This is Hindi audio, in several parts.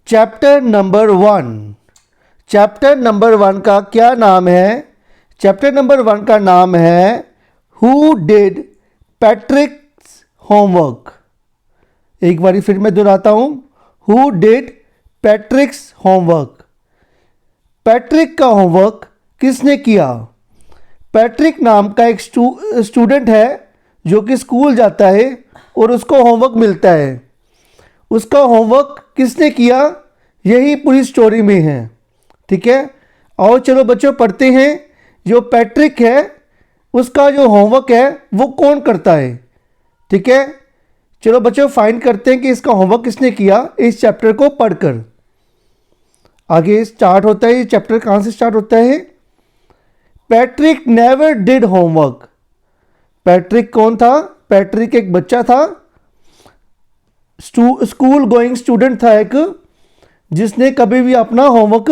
Chapter number 1। चैप्टर नंबर 1 का क्या नाम है? चैप्टर नंबर 1 का नाम है हु डिड पैट्रिक्स होमवर्क। एक बारी फिर मैं दोहराता हूं, हु डिड पैट्रिक्स होमवर्क। पैट्रिक का होमवर्क किसने किया? पैट्रिक नाम का एक स्टूडेंट है जो कि स्कूल जाता है और उसको होमवर्क मिलता है। उसका होमवर्क किसने किया, यही पूरी स्टोरी में है। ठीक है, आओ चलो बच्चों पढ़ते हैं। जो पैट्रिक है उसका जो होमवर्क है वो कौन करता है? ठीक है, चलो बच्चों फाइंड करते हैं कि इसका होमवर्क किसने किया इस चैप्टर को पढ़कर। आगे स्टार्ट होता है, ये चैप्टर कहाँ से स्टार्ट होता है? Patrick never did homework. Patrick कौन था? पैट्रिक एक बच्चा था, स्कूल गोइंग स्टूडेंट था एक, जिसने कभी भी अपना होमवर्क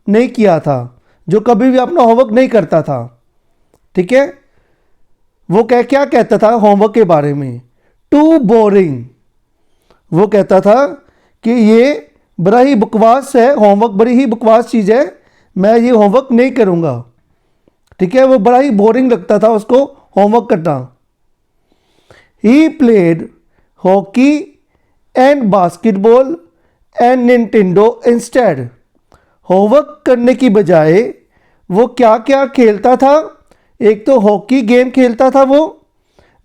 नहीं किया था, जो कभी भी अपना होमवर्क नहीं करता था। ठीक है, वो क्या कहता था होमवर्क के बारे में? Too boring. वो कहता था कि ये बड़ा ही बकवास है, होमवर्क बड़ी ही बकवास चीज़ है, मैं ये होमवर्क नहीं करूँगा। ठीक है, वो बड़ा ही बोरिंग लगता था उसको होमवर्क करना। He played hockey and basketball and Nintendo instead. Homework करने की बजाय वो क्या क्या खेलता था? एक तो हॉकी गेम खेलता था, वो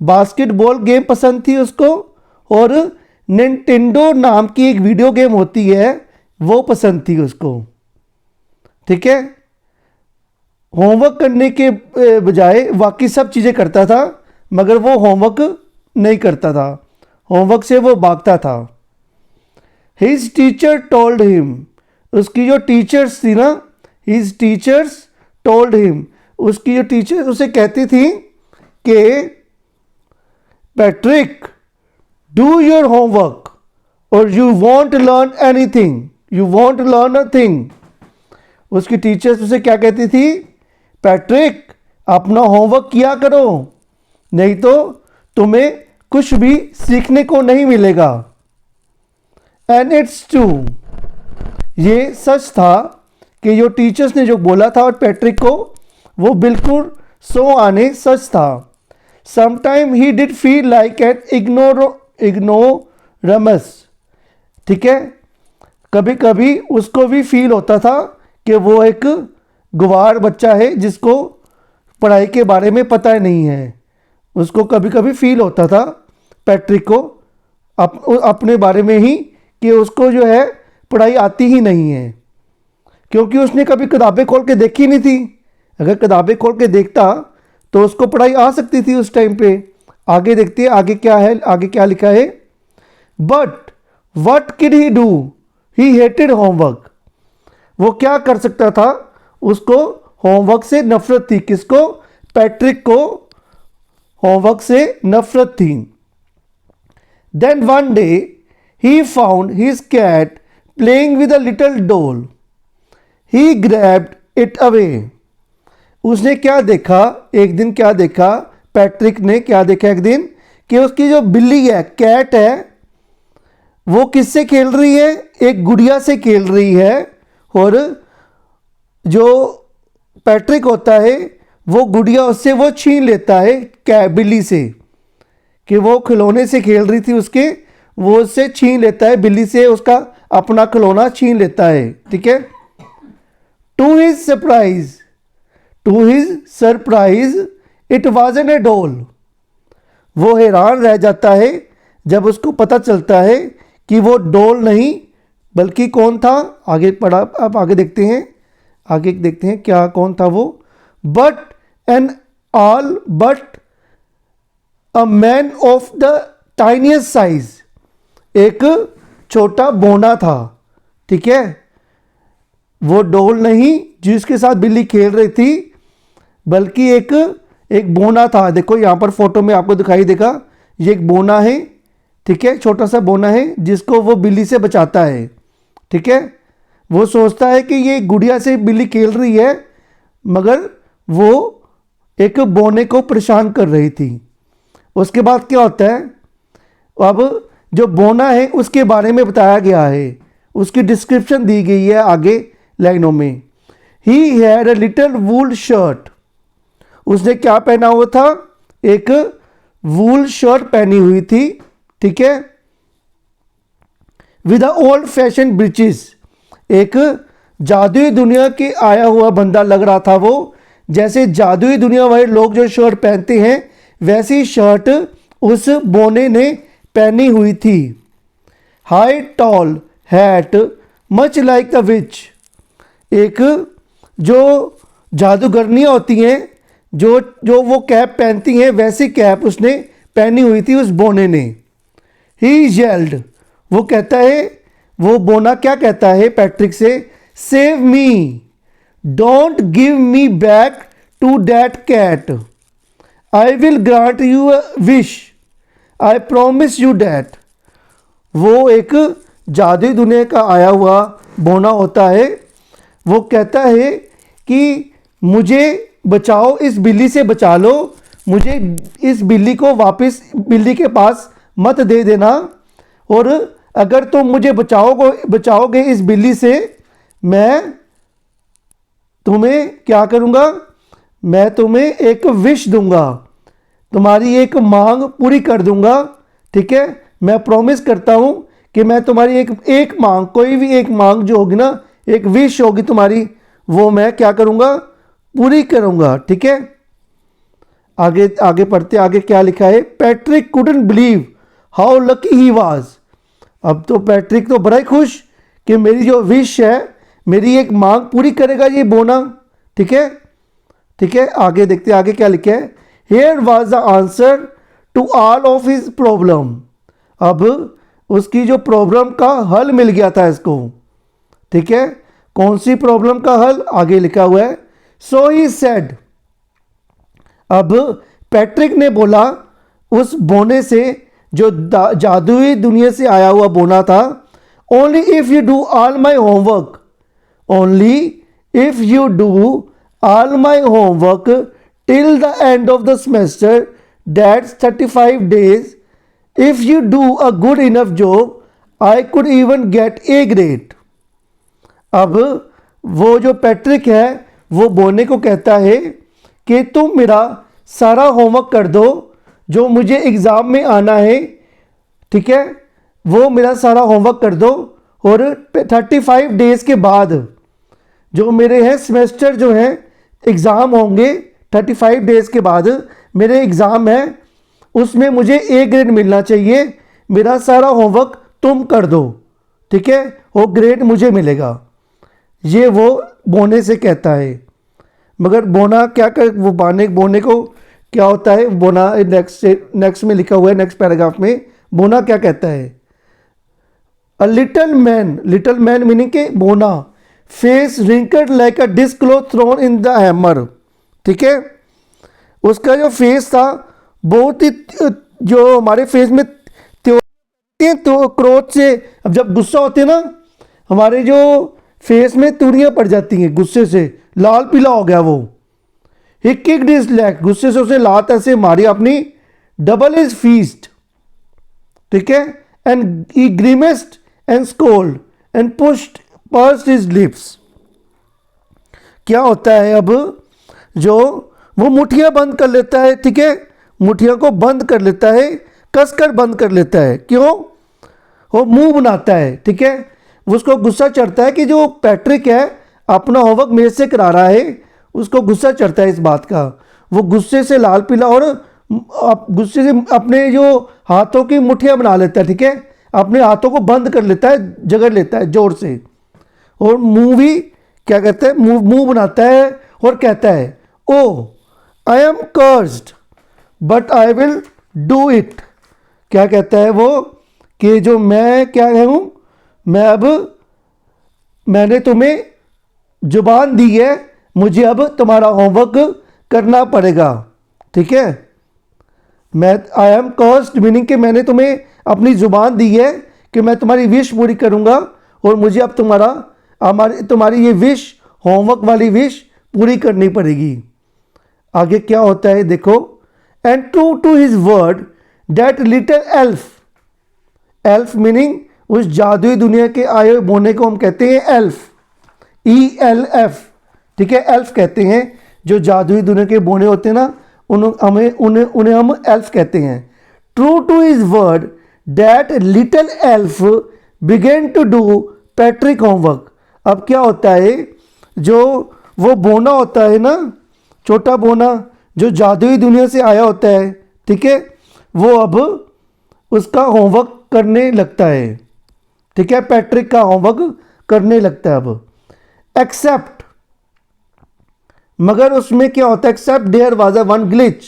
बास्केटबॉल गेम पसंद थी उसको, और निंटेंडो नाम की एक वीडियो गेम होती है वो पसंद थी उसको। ठीक है, होमवर्क करने के बजाय बाकी सब चीज़ें करता था, मगर वो होमवर्क नहीं करता था, होमवर्क से वो भागता था। His teacher told him. उसकी जो टीचर्स थी ना, हिज टीचर्स टोल्ड हिम, उसकी जो टीचर उसे कहती थी कि पैट्रिक डू योर होमवर्क और you want learn anything, you want learn a thing. उसकी टीचर्स उसे क्या कहती थी? पैट्रिक अपना होमवर्क किया करो, नहीं तो तुम्हें कुछ भी सीखने को नहीं मिलेगा। And it's true. ये सच था कि जो टीचर्स ने जो बोला था और पैट्रिक को, वो बिल्कुल सो आने सच था। Sometime he did feel like an ignoramus. ठीक है, कभी कभी उसको भी फील होता था कि वो एक गंवार बच्चा है जिसको पढ़ाई के बारे में पता नहीं है। उसको कभी कभी फील होता था पैट्रिक को अपने बारे में ही कि उसको जो है पढ़ाई आती ही नहीं है, क्योंकि उसने कभी किताबें खोल के देखी नहीं थी। अगर किताबें खोल के देखता तो उसको पढ़ाई आ सकती थी उस टाइम पे। आगे देखते हैं आगे क्या है, आगे क्या लिखा है। But what could he do, he hated homework. वो क्या कर सकता था? उसको होमवर्क से नफरत थी। किसको? पैट्रिक को होमवर्क से नफरत थी। Then one day he found his cat playing with a little doll. He grabbed it away. उसने क्या देखा एक दिन, क्या देखा पैट्रिक ने, क्या देखा एक दिन कि उसकी जो बिल्ली है, कैट है, वो किससे खेल रही है? एक गुड़िया से खेल रही है। और जो पैट्रिक होता है वो गुड़िया उससे वो छीन लेता है बिल्ली से, कि वो खिलौने से खेल रही थी उसके, वो उससे छीन लेता है, बिल्ली से उसका अपना खिलौना छीन लेता है। ठीक है, to his surprise it wasn't a doll. वो हैरान रह जाता है जब उसको पता चलता है कि वो डॉल नहीं बल्कि कौन था। आगे पढ़ा, अब आगे देखते हैं, आगे देखते हैं क्या कौन था वो। But a man of the tiniest size. एक छोटा बोना था। ठीक है, वो डॉल नहीं जिसके साथ बिल्ली खेल रही थी, बल्कि एक बोना था। देखो यहाँ पर फोटो में आपको दिखाई देगा, ये एक बोना है। ठीक है, छोटा सा बोना है जिसको वो बिल्ली से बचाता है। ठीक है, वो सोचता है कि ये गुड़िया से बिल्ली खेल रही है, मगर वो एक बोने को परेशान कर रही थी। उसके बाद क्या होता है, अब जो बोना है उसके बारे में बताया गया है। उसकी डिस्क्रिप्शन दी गई है आगे लाइनों में। He had a little wool shirt, उसने क्या पहना हुआ था, एक वूल शर्ट पहनी हुई थी, ठीक है। With a old fashion breaches, एक जादुई दुनिया के आया हुआ बंदा लग रहा था वो, जैसे जादुई दुनिया वाले लोग जो शर्ट पहनते हैं वैसी शर्ट उस बोने ने पहनी हुई थी। High tall hat much like the witch, एक जो जादूगरनियाँ होती हैं जो जो वो कैप पहनती हैं वैसी कैप उसने पहनी हुई थी उस बोने ने। ही येल्ड, वो कहता है, वो बोना क्या कहता है पैट्रिक से, save me, don't give me back to that cat, I will grant you a wish, I promise you that. वो एक जादुई दुनिया का आया हुआ बोना होता है, वो कहता है कि मुझे बचाओ, इस बिल्ली से बचा लो, मुझे इस बिल्ली को वापस बिल्ली के पास मत दे देना, और अगर तुम मुझे बचाओगे इस बिल्ली से, मैं तुम्हें क्या करूँगा, मैं तुम्हें एक विश दूंगा, तुम्हारी एक मांग पूरी कर दूंगा, ठीक है। मैं प्रॉमिस करता हूँ कि मैं तुम्हारी एक मांग, कोई भी एक मांग जो होगी ना, एक विश होगी तुम्हारी, वो मैं क्या करूँगा, पूरी करूँगा, ठीक है। आगे आगे पढ़ते, आगे क्या लिखा है, Patrick couldn't believe how lucky he was. अब तो पैट्रिक तो बड़ा ही खुश कि मेरी जो विश है, मेरी एक मांग पूरी करेगा ये बोना, ठीक है, ठीक है। आगे देखते आगे क्या लिखा है, here was the answer to all of his problem. अब उसकी जो प्रॉब्लम का हल मिल गया था इसको, ठीक है। कौन सी प्रॉब्लम का हल, आगे लिखा हुआ है, सो ही सेड। अब पैट्रिक ने बोला उस बोने से, जो जादुई दुनिया से आया हुआ बोना था, only if you do all my homework, only if you do all my homework till the end of the semester, that's 35 days, if you do a good enough job, I could even get A grade. अब वो जो पैट्रिक है वो बोने को कहता है कि तुम मेरा सारा होमवर्क कर दो, जो मुझे एग्ज़ाम में आना है, ठीक है, वो मेरा सारा होमवर्क कर दो, और 35 डेज़ के बाद जो मेरे हैं सेमेस्टर जो हैं एग्ज़ाम होंगे, 35 डेज़ के बाद मेरे एग्ज़ाम है, उसमें मुझे ए ग्रेड मिलना चाहिए, मेरा सारा होमवर्क तुम कर दो, ठीक है, वो ग्रेड मुझे मिलेगा। ये वो बोने से कहता है। मगर बोना क्या कर, वो बोने को क्या होता है, बोना नेक्स्ट में लिखा हुआ है, नेक्स्ट पैराग्राफ में बोना क्या कहता है, अ लिटल मैन मीनिंग के बोना, face wrinkled like a dish cloth thrown in the hamper, ठीक है। उसका जो फेस था बहुत ही, जो हमारे फेस में तो क्रोध से, अब जब गुस्सा होते हैं ना, हमारे जो फेस में तुड़ियाँ पड़ जाती हैं गुस्से से, लाल पीला हो गया वो। ही किक्ड हिज लेग, गुस्से से उसने लात ऐसे मारी अपनी, डबल हिज फीस्ट, ठीक है, and he grimaced and scowled and pursed his lips. क्या होता है, अब जो वो मुट्ठियाँ बंद कर लेता है, ठीक है, मुट्ठियों को बंद कर लेता है, कसकर बंद कर लेता है, क्यों, वो मुंह बनाता है, ठीक है। उसको गुस्सा चढ़ता है कि जो पैट्रिक है अपना होमवर्क मेरे से करा रहा है, उसको गुस्सा चढ़ता है इस बात का, वो गुस्से से लाल पीला और गुस्से से अपने जो हाथों की मुट्ठियाँ बना लेता है, ठीक है, अपने हाथों को बंद कर लेता है, जगड़ लेता है जोर से, और मुंह भी क्या कहता है, मुंह बनाता है और कहता है, oh I am cursed but I will do it. क्या कहता है वो, कि जो मैं क्या हूँ, मैंने तुम्हें जुबान दी है, मुझे अब तुम्हारा होमवर्क करना पड़ेगा, ठीक है। आई एम कर्स्ड मीनिंग कि मैंने तुम्हें अपनी जुबान दी है कि मैं तुम्हारी विश पूरी करूँगा, और मुझे अब तुम्हारी ये विश, होमवर्क वाली विश पूरी करनी पड़ेगी। आगे क्या होता है देखो, and true to his word that little elf meaning उस जादुई दुनिया के आए हुए बोने को हम कहते हैं एल्फ, ELF, ठीक है, एल्फ कहते हैं। जो जादुई दुनिया के बोने होते हैं ना, उन्हें हम एल्फ कहते हैं। True to his word that little elf began to do Patrick homework. अब क्या होता है, जो वो बोना होता है ना, छोटा बोना जो जादुई दुनिया से आया होता है, ठीक है, वो अब उसका होमवर्क करने लगता है, ठीक है, पैट्रिक का होमवर्क करने लगता है अब। एक्सेप्ट, मगर उसमें क्या होता है, except there was a one glitch,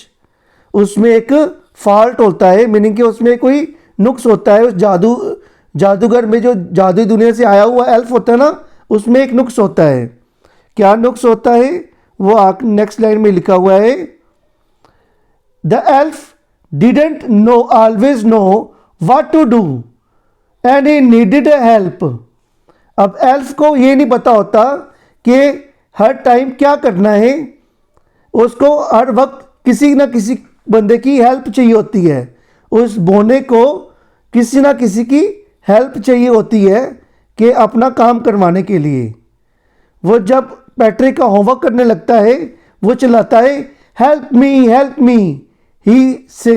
उसमें एक फॉल्ट होता है, मीनिंग कि उसमें कोई नुक्स होता है। उस जादूगर में जो जादुई दुनिया से आया हुआ एल्फ होता है ना, उसमें एक नुक्स होता है। क्या नुक्स होता है, वो नेक्स्ट लाइन में लिखा हुआ है, the elf didn't know always know what to do and he needed help. अब एल्फ को ये नहीं पता होता कि हर टाइम क्या करना है, उसको हर वक्त किसी ना किसी बंदे की हेल्प चाहिए होती है। उस बोने को किसी ना किसी की हेल्प चाहिए होती है कि अपना काम करवाने के लिए। वो जब पैट्रिक का होमवर्क करने लगता है, वो चिल्लाता है, help me he said,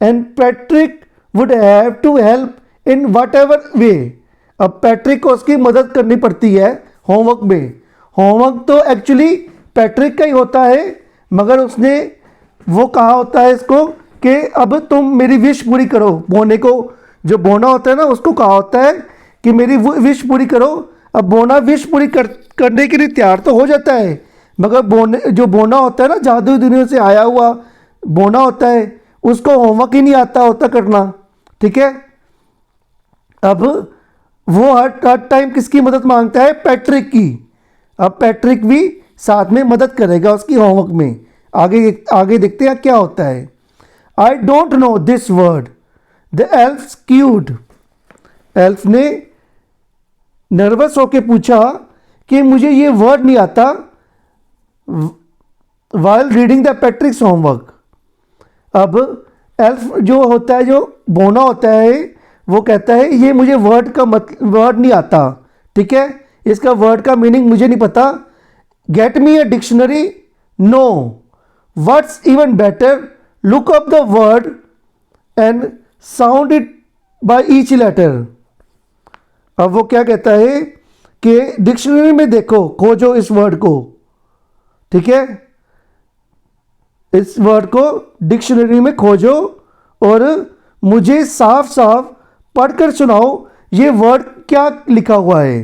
and Patrick would have to help in whatever way. अब पैट्रिक को उसकी मदद करनी पड़ती है होमवर्क में। होमवर्क तो एक्चुअली पैट्रिक का ही होता है, मगर उसने वो कहा होता है इसको कि अब तुम मेरी विश पूरी करो। बोने को, जो बोना होता है ना, उसको कहा होता है कि मेरी विश पूरी करो। अब बोना विश पूरी करने के लिए तैयार तो हो जाता है, मगर जो बोना होता है ना, जादुई दुनिया से आया हुआ बोना होता है, उसको होमवर्क ही नहीं आता होता करना, ठीक है। अब वो हर टाइम किसकी मदद मांगता है, पैट्रिक की। अब पैट्रिक भी साथ में मदद करेगा उसकी होमवर्क में। आगे देखते हैं क्या होता है। I don't know this word, the elf skewed. Elf ने नर्वस होके पूछा कि मुझे ये वर्ड नहीं आता वाइल रीडिंग द पैट्रिक्स होमवर्क। अब एल्फ जो होता है, जो बोना होता है, वो कहता है ये मुझे वर्ड नहीं आता, ठीक है, इसका वर्ड का मीनिंग मुझे नहीं पता। Get me a dictionary, no, what's even better, look up the word and sound it by each letter. अब वो क्या कहता है कि डिक्शनरी में देखो, खोजो इस वर्ड को, ठीक है, इस वर्ड को डिक्शनरी में खोजो और मुझे साफ साफ पढ़कर सुनाओ ये वर्ड क्या लिखा हुआ है।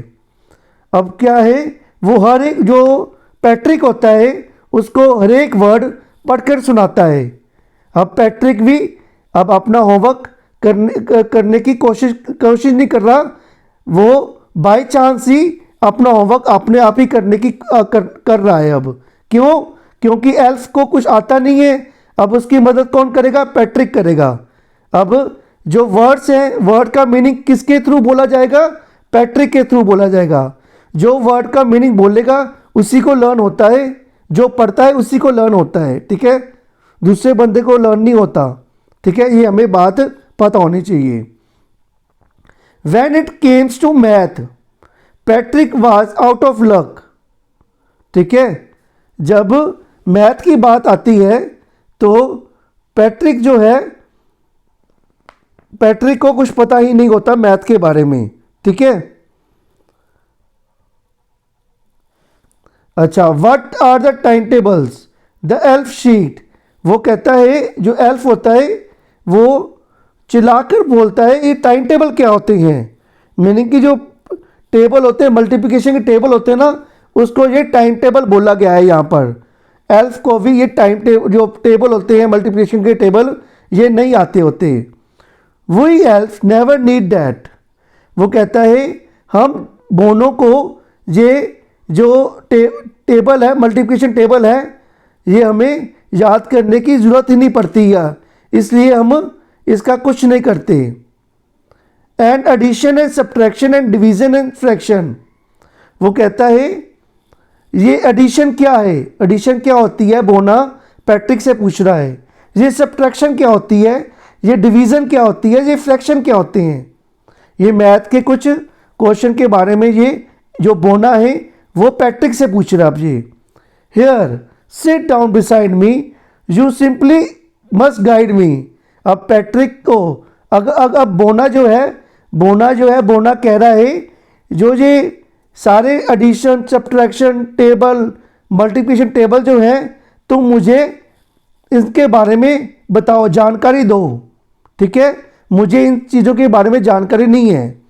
अब क्या है, वो हर एक, जो पैट्रिक होता है, उसको हर एक वर्ड पढ़कर सुनाता है। अब पैट्रिक भी अब अपना होमवर्क करने की कोशिश नहीं कर रहा, वो बाय चांस ही अपना होमवर्क अपने आप ही करने की कर रहा है। अब क्यों, क्योंकि एल्फ को कुछ आता नहीं है। अब उसकी मदद कौन करेगा, पैट्रिक करेगा। अब जो वर्ड्स हैं, वर्ड का मीनिंग किसके थ्रू बोला जाएगा, पैट्रिक के थ्रू बोला जाएगा। जो वर्ड का मीनिंग बोलेगा उसी को लर्न होता है, जो पढ़ता है उसी को लर्न होता है, ठीक है, दूसरे बंदे को लर्न नहीं होता, ठीक है, ये हमें बात पता होनी चाहिए। When it came to math, Patrick was out of luck, ठीक है, जब मैथ की बात आती है तो पैट्रिक जो है, पैट्रिक को कुछ पता ही नहीं होता मैथ के बारे में, ठीक है। अच्छा, what are the time tables, the elf sheet. वो कहता है, जो एल्फ होता है वो चिल्लाकर बोलता है ये टाइम टेबल क्या होते हैं, मीनिंग कि जो टेबल होते हैं, मल्टीप्लिकेशन के टेबल होते हैं ना, उसको ये टाइम टेबल बोला गया है यहाँ पर। एल्फ को भी ये जो टेबल होते हैं मल्टीप्लिकेशन के टेबल, ये नहीं आते होते। We elf never need that. वो कहता है हम बोनों को ये जो टेबल है, मल्टीप्लिकेशन टेबल है, ये हमें याद करने की ज़रूरत ही नहीं पड़ती है, इसलिए हम इसका कुछ नहीं करते। And addition and subtraction and division and fraction. वो कहता है ये एडिशन क्या है, एडिशन क्या होती है, बोना पैट्रिक से पूछ रहा है। ये सब्ट्रैक्शन क्या होती है, ये डिवीज़न क्या होती है, ये फ्रैक्शन क्या होते हैं। ये मैथ के कुछ क्वेश्चन के बारे में ये जो बोना है वो पैट्रिक से पूछ रहा है। अब ये here sit down beside me, you simply must guide me. अब पैट्रिक को अब बोना जो है बोना कह रहा है जो ये सारे addition subtraction table multiplication table जो है तुम मुझे इसके बारे में बताओ, जानकारी दो। ठीक है, मुझे इन चीज़ों के बारे में जानकारी नहीं है।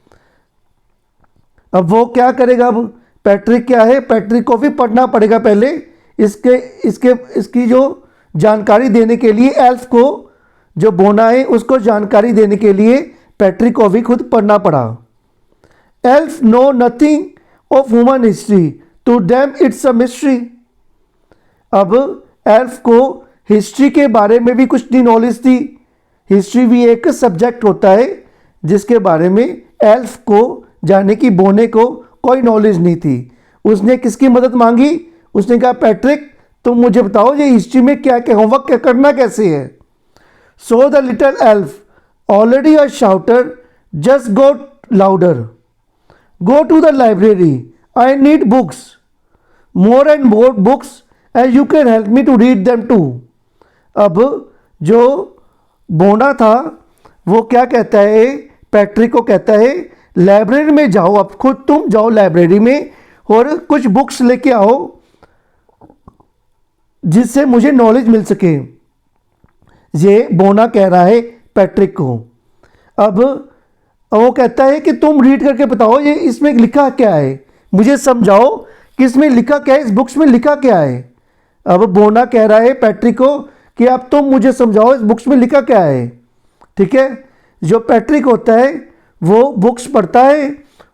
अब वो क्या करेगा, अब पैट्रिक क्या है, पैट्रिक को भी पढ़ना पड़ेगा पहले इसकी जो जानकारी देने के लिए एल्फ को जो बोना है उसको जानकारी देने के लिए पैट्रिक को भी खुद पढ़ना पड़ा। Elf know nothing of human history, to them it's a mystery. अब एल्फ को हिस्ट्री के बारे में भी कुछ नहीं नॉलेज थी। हिस्ट्री भी एक सब्जेक्ट होता है जिसके बारे में एल्फ को जाने की बोने को कोई नॉलेज नहीं थी। उसने किसकी मदद मांगी, उसने कहा पैट्रिक तुम मुझे बताओ ये हिस्ट्री में क्या क्या होमवर्क क्या करना कैसे है। So the little elf already a shouter just go louder, go to the library, I need books, more and more books and you can help me to read them too. अब जो बोना था वो क्या कहता है, पैट्रिक को कहता है लाइब्रेरी में जाओ, अब खुद तुम जाओ लाइब्रेरी में और कुछ बुक्स लेके आओ जिससे मुझे नॉलेज मिल सके। ये बोना कह रहा है पैट्रिक को। अब वो कहता है कि तुम रीड करके बताओ ये इसमें लिखा क्या है, मुझे समझाओ कि इसमें लिखा क्या है, इस बुक्स में लिखा क्या है। अब बोना कह रहा है पैट्रिक को कि अब तुम मुझे समझाओ इस बुक्स में लिखा क्या है। ठीक है, जो पैट्रिक होता है वो बुक्स पढ़ता है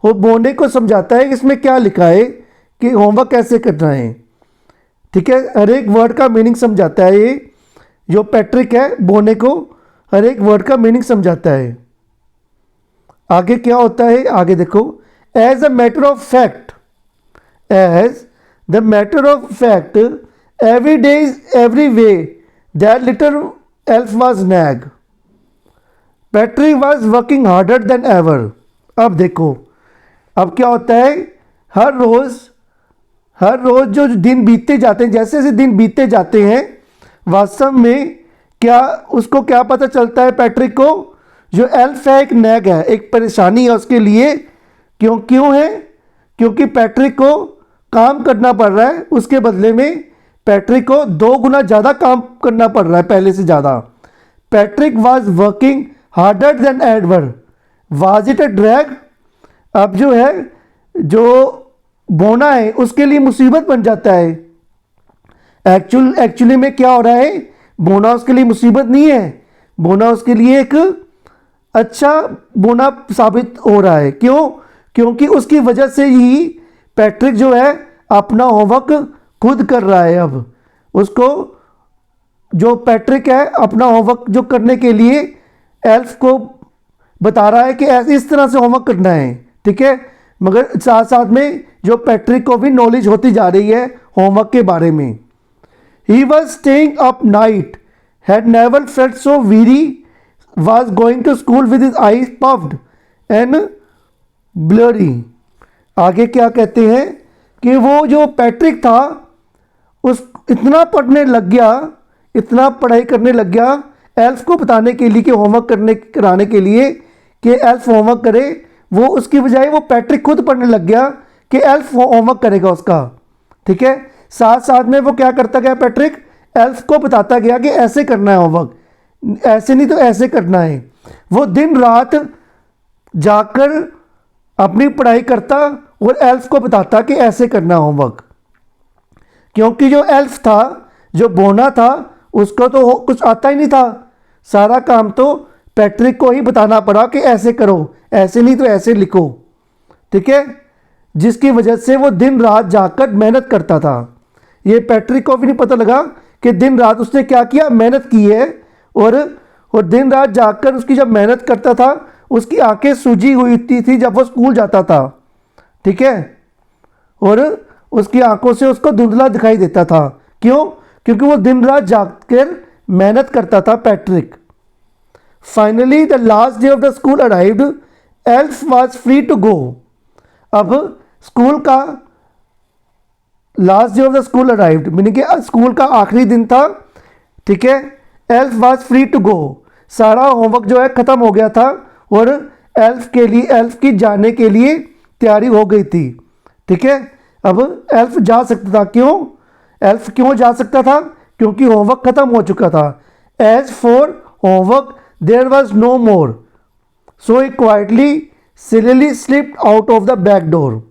वो बोने को समझाता है कि इसमें क्या लिखा है कि होमवर्क कैसे करना है। ठीक है, हर एक वर्ड का मीनिंग समझाता है। ये जो पैट्रिक है बोने को हर एक वर्ड का मीनिंग समझाता है। आगे क्या होता है, आगे देखो। As a matter of fact, as the matter of fact every day every way that little elf was nag, Patrick was working harder than ever. अब देखो अब क्या होता है, हर रोज़ जो दिन बीतते जाते हैं, जैसे जैसे दिन बीतते जाते हैं वास्तव में क्या उसको क्या पता चलता है पैट्रिक को, जो एल्फ है एक नैग है, एक परेशानी है उसके लिए। क्यों है, क्योंकि पैट्रिक को काम करना पड़ रहा है, उसके बदले में पैट्रिक को 2 गुना ज़्यादा काम करना पड़ रहा है पहले से ज़्यादा। Patrick was working harder than ever, was it a drag. अब जो है जो बोना है उसके लिए मुसीबत बन जाता है। एक्चुअली में क्या हो रहा है, बोना उसके लिए मुसीबत नहीं है, बोना उसके लिए एक अच्छा बोना साबित हो रहा है। क्यों, क्योंकि उसकी वजह से ही पैट्रिक जो है अपना होमवर्क खुद कर रहा है। अब उसको जो पैट्रिक है अपना होमवर्क जो करने के लिए एल्फ को बता रहा है कि ऐसे इस तरह से होमवर्क करना है। ठीक है, मगर साथ साथ में जो पैट्रिक को भी नॉलेज होती जा रही है होमवर्क के बारे में। He was staying up night, had never felt so weary, was going to school with his eyes puffed and blurry। आगे क्या कहते हैं कि वो जो पैट्रिक था उस इतना पढ़ने लग गया, इतना पढ़ाई करने लग गया एल्फ को बताने के लिए कि होमवर्क कराने के लिए कि एल्फ होमवर्क करे, वो उसकी बजाय वो पैट्रिक खुद पढ़ने लग गया कि एल्फ होमवर्क करेगा उसका। ठीक है, साथ साथ में वो क्या करता गया, पैट्रिक एल्फ को बताता गया कि ऐसे करना है होमवर्क, ऐसे नहीं तो ऐसे करना है। वो दिन रात जाकर अपनी पढ़ाई करता और एल्फ को बताता कि ऐसे करना होमवर्क। क्योंकि जो एल्फ था, जो बोना था, उसको तो कुछ आता ही नहीं था, सारा काम तो पैट्रिक को ही बताना पड़ा कि ऐसे करो, ऐसे नहीं तो ऐसे लिखो। ठीक है, जिसकी वजह से वो दिन रात जाकर मेहनत करता था। ये पैट्रिक को भी नहीं पता लगा कि दिन रात उसने क्या किया, मेहनत की है। और दिन रात जाकर उसकी जब मेहनत करता था उसकी आंखें सूजी हुई थी जब वो स्कूल जाता था। ठीक है, और उसकी आंखों से उसको धुंधला दिखाई देता था। क्यों, क्योंकि वो दिन रात जाकर मेहनत करता था Patrick. Finally the last day of the school arrived elf was free to go. अब स्कूल का last day of the school arrived, meaning कि स्कूल का आखिरी दिन था, ठीक है। Elf was free to go, सारा होमवर्क जो है ख़त्म हो गया था और एल्फ की जाने के लिए तैयारी हो गई थी, ठीक है। अब एल्फ जा सकता था, क्यों? एल्फ क्यों जा सकता था? क्योंकि होमवर्क ख़त्म हो चुका था। As for homework there was no more, so he quietly slyly slipped out of the back door.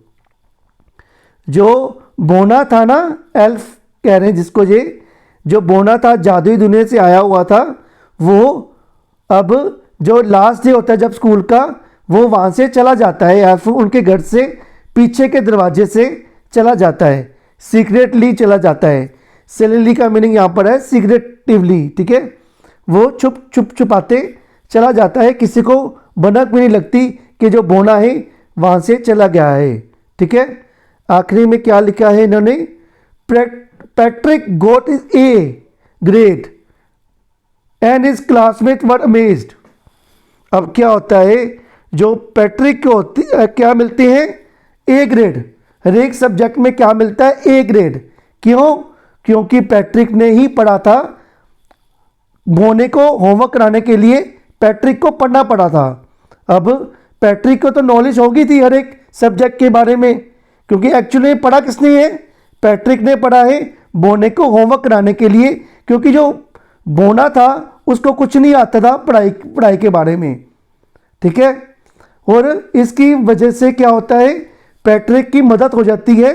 जो बोना था ना, एल्फ कह रहे हैं जिसको, ये जो बोना था जादुई दुनिया से आया हुआ था, वो अब जो लास्ट डे होता है जब स्कूल का, वो वहाँ से चला जाता है, एल्फ उनके घर से पीछे के दरवाजे से चला जाता है, सीक्रेटली चला जाता है। सिलीली का मीनिंग यहाँ पर है सीक्रेटिवली, ठीक है। वो छुपाते चला जाता है, किसी को भनक भी नहीं लगती कि जो बोना है वहाँ से चला गया है, ठीक है। आखिरी में क्या लिखा है इन्होंने? Patrick got a grade and his classmate were amazed. अब क्या होता है, जो पैट्रिक को क्या मिलते हैं? A grade. हर एक सब्जेक्ट में क्या मिलता है? A grade. क्यों? क्योंकि पैट्रिक ने ही पढ़ा था, बोने को होमवर्क कराने के लिए पैट्रिक को पढ़ना पड़ा था। अब पैट्रिक को तो नॉलेज होगी थी हर एक सब्जेक्ट के बारे में, क्योंकि एक्चुअली पढ़ा किसने है? पैट्रिक ने पढ़ा है बोने को होमवर्क कराने के लिए, क्योंकि जो बोना था उसको कुछ नहीं आता था पढ़ाई के बारे में, ठीक है। और इसकी वजह से क्या होता है, पैट्रिक की मदद हो जाती है,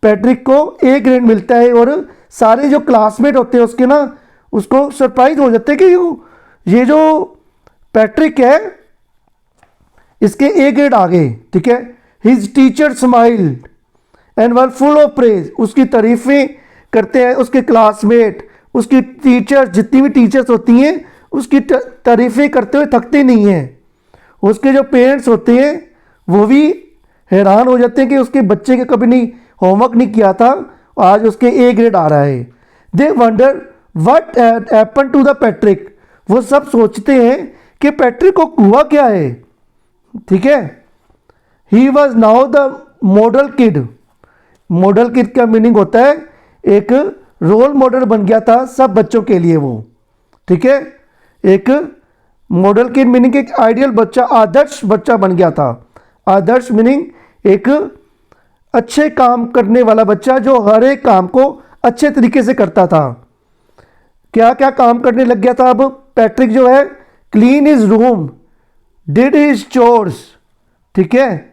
पैट्रिक को ए ग्रेड मिलता है और सारे जो क्लासमेट होते हैं उसके ना, उसको सरप्राइज हो जाते हैं कि ये जो पैट्रिक है इसके ए ग्रेड आ गए, ठीक है। His teacher smiled and were full of praise, उसकी तारीफें करते हैं उसके क्लासमेट, उसकी टीचर, जितनी भी टीचर्स होती हैं उसकी तारीफें करते हुए थकते नहीं हैं। उसके जो पेरेंट्स होते हैं वो भी हैरान हो जाते हैं कि उसके बच्चे के कभी नहीं होमवर्क नहीं किया था, आज उसके ए ग्रेड आ रहा है। They wonder what happen to the Patrick, वो सब सोचते हैं कि पैट्रिक को हुआ क्या है, ठीक है। He was now the model kid. Model kid का मीनिंग होता है एक रोल मॉडल बन गया था सब बच्चों के लिए वो, ठीक है। एक मॉडल किड मीनिंग एक आइडियल बच्चा, आदर्श बच्चा बन गया था। आदर्श मीनिंग एक अच्छे काम करने वाला बच्चा जो हर एक काम को अच्छे तरीके से करता था। क्या क्या काम करने लग गया था अब पैट्रिक जो है? Clean his room, did his chores, ठीक है।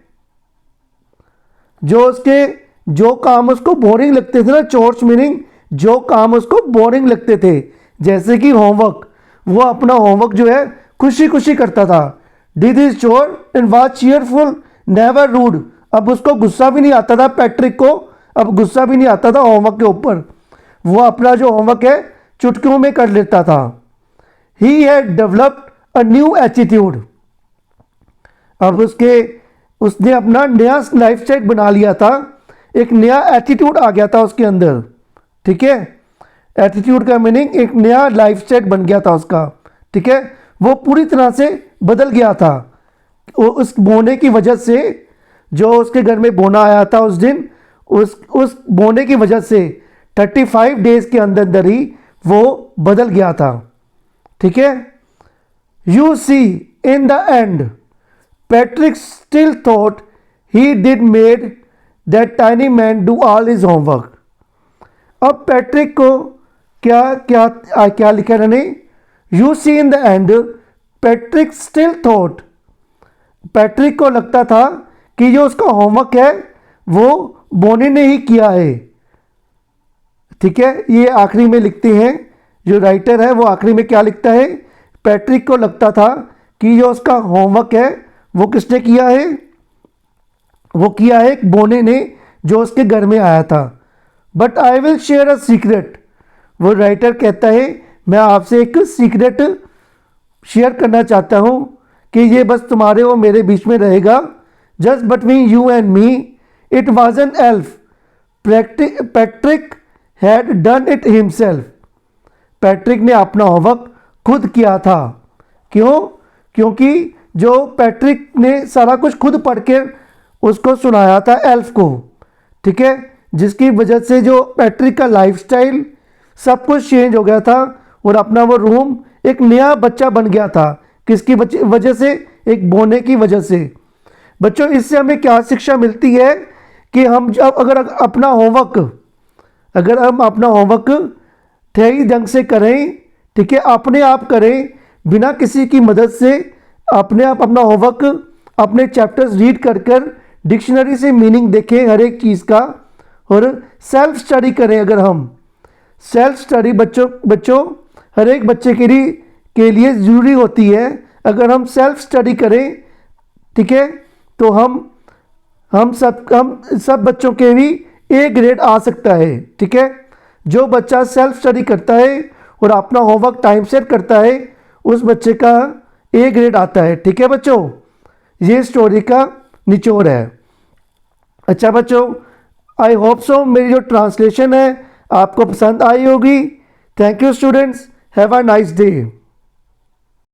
जो काम उसको बोरिंग लगते थे ना, चोर्स मीनिंग जो काम उसको बोरिंग लगते थे, जैसे कि होमवर्क, वो अपना होमवर्क जो है खुशी खुशी करता था। Did his chore and was cheerful never rude, अब उसको गुस्सा भी नहीं आता था पैट्रिक को, अब गुस्सा भी नहीं आता था होमवर्क के ऊपर, वो अपना जो होमवर्क है चुटकियों में कर लेता था। He had developed a new attitude, अब उसने अपना नया लाइफ स्टाइल बना लिया था, एक नया एटीट्यूड आ गया था उसके अंदर, ठीक है। एटीट्यूड का मीनिंग एक नया लाइफ स्टाइल बन गया था उसका, ठीक है। वो पूरी तरह से बदल गया था उस बोने की वजह से, जो उसके घर में बोना आया था उस दिन, उस बोने की वजह से 35 डेज के अंदर अंदर ही वो बदल गया था, ठीक है। You see in the end Patrick still thought he did made that tiny man do all his homework. अब पैट्रिक को क्या लिखा इन्होंने? You see in the end Patrick still thought, Patrick को लगता था कि जो उसका होमवर्क है वो बोनी ने ही किया है, ठीक है। ये आखिरी में लिखते हैं, जो राइटर है वो आखिरी में क्या लिखता है? पैट्रिक को लगता था कि जो उसका होमवर्क है वो किसने किया है? वो किया है बोने ने, जो उसके घर में आया था। But I will share a secret, वो राइटर कहता है मैं आपसे एक सीक्रेट शेयर करना चाहता हूँ कि ये बस तुम्हारे और मेरे बीच में रहेगा, just between you and me. It was an elf, Patrick had done it himself, Patrick ने अपना होमवर्क खुद किया था। क्यों? क्योंकि जो पैट्रिक ने सारा कुछ खुद पढ़ के उसको सुनाया था एल्फ को, ठीक है, जिसकी वजह से जो पैट्रिक का लाइफस्टाइल सब कुछ चेंज हो गया था और अपना वो रूम एक नया बच्चा बन गया था। किसकी वजह से? एक बोने की वजह से। बच्चों इससे हमें क्या शिक्षा मिलती है कि हम जब अगर अपना होमवर्क सही ढंग से करें, ठीक है, अपने आप करें बिना किसी की मदद से, अपने आप अपना होमवर्क अपने चैप्टर्स रीड कर डिक्शनरी से मीनिंग देखें हर एक चीज़ का, और सेल्फ स्टडी करें। अगर हम सेल्फ स्टडी बच्चों हर एक बच्चे के लिए ज़रूरी होती है। अगर हम सेल्फ स्टडी करें, ठीक है, तो हम सब बच्चों के भी ए ग्रेड आ सकता है, ठीक है। जो बच्चा सेल्फ स्टडी करता है और अपना होमवर्क टाइम से करता है उस बच्चे का ए ग्रेड आता है, ठीक है बच्चों। ये स्टोरी का निचोड़ है। अच्छा बच्चों, आई होप सो मेरी जो ट्रांसलेशन है आपको पसंद आई होगी। Thank you students, have a nice day.